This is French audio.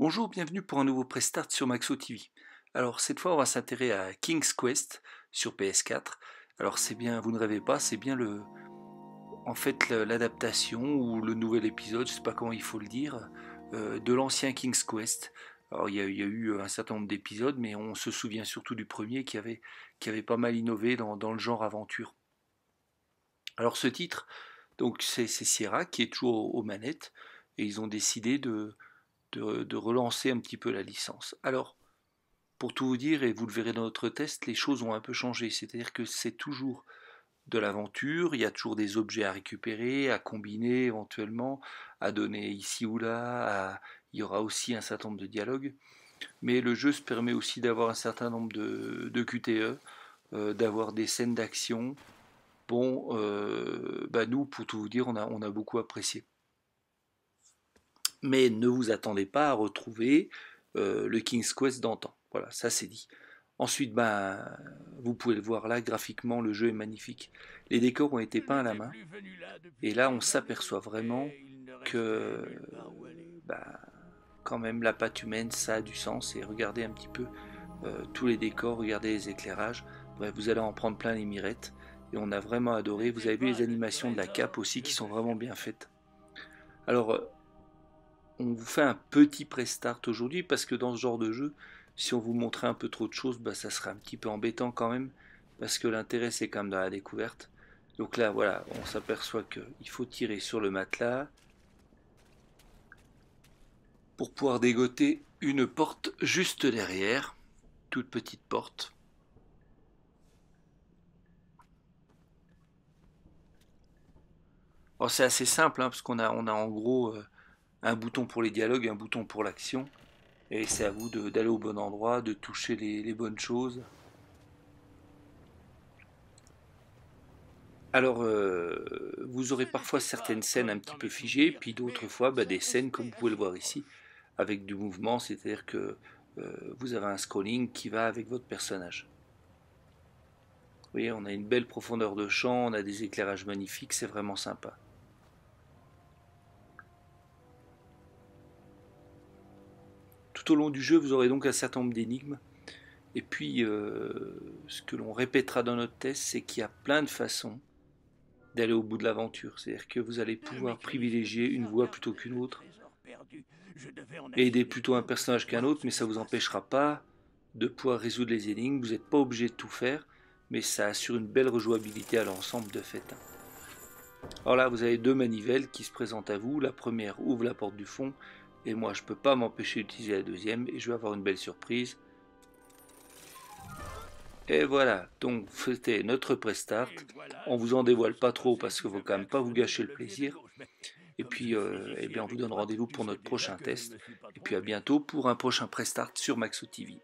Bonjour, bienvenue pour un nouveau Prestart sur Maxo TV. Alors cette fois on va s'intéresser à King's Quest sur PS4. Alors c'est bien, vous ne rêvez pas, c'est bien l'adaptation ou le nouvel épisode, je sais pas comment il faut le dire, de l'ancien King's Quest. Alors il y a eu un certain nombre d'épisodes, mais on se souvient surtout du premier qui avait pas mal innové dans le genre aventure. Alors ce titre, donc c'est Sierra qui est toujours aux manettes, et ils ont décidé de relancer un petit peu la licence. Alors, pour tout vous dire, et vous le verrez dans notre test, les choses ont un peu changé. C'est-à-dire que c'est toujours de l'aventure, il y a toujours des objets à récupérer, à combiner éventuellement, à donner ici ou là, il y aura aussi un certain nombre de dialogues. Mais le jeu se permet aussi d'avoir un certain nombre de QTE, d'avoir des scènes d'action. Bon, nous, pour tout vous dire, on a beaucoup apprécié. Mais ne vous attendez pas à retrouver le King's Quest d'antan. Voilà, ça c'est dit. Ensuite, vous pouvez le voir là, graphiquement, le jeu est magnifique. Les décors ont été peints à la main. Et là, on s'aperçoit vraiment que, bah, quand même, la patte humaine, ça a du sens. Et regardez un petit peu tous les décors, regardez les éclairages. Bref, vous allez en prendre plein les mirettes. Et on a vraiment adoré. Vous avez vu les animations de la cape aussi qui sont vraiment bien faites. Alors, on vous fait un petit pré-start aujourd'hui parce que dans ce genre de jeu, si on vous montrait un peu trop de choses, ça serait un petit peu embêtant quand même parce que l'intérêt c'est quand même dans la découverte. Donc là, voilà, on s'aperçoit qu'il faut tirer sur le matelas pour pouvoir dégoter une porte juste derrière, toute petite porte. Alors c'est assez simple parce qu'on a en gros un bouton pour les dialogues, un bouton pour l'action, et c'est à vous d'aller au bon endroit, de toucher les bonnes choses. Alors, vous aurez parfois certaines scènes un petit peu figées, puis d'autres fois des scènes comme vous pouvez le voir ici, avec du mouvement, c'est-à-dire que vous avez un scrolling qui va avec votre personnage. Vous voyez, on a une belle profondeur de champ, on a des éclairages magnifiques, c'est vraiment sympa. Tout au long du jeu, vous aurez donc un certain nombre d'énigmes, et puis ce que l'on répétera dans notre test, c'est qu'il y a plein de façons d'aller au bout de l'aventure, c'est-à-dire que vous allez pouvoir privilégier une voie plutôt qu'une autre, et aider plutôt un personnage qu'un autre, mais ça ne vous empêchera pas de pouvoir résoudre les énigmes. Vous n'êtes pas obligé de tout faire, mais ça assure une belle rejouabilité à l'ensemble de fait. Alors là, vous avez deux manivelles qui se présentent à vous. La première ouvre la porte du fond, et moi je ne peux pas m'empêcher d'utiliser la deuxième, et je vais avoir une belle surprise. Et voilà, donc c'était notre pré-start. On vous en dévoile pas trop parce qu'il ne faut quand même pas vous gâcher le plaisir. Et puis, on vous donne rendez-vous pour notre prochain test. Et puis à bientôt pour un prochain pré-start sur Maxo TV.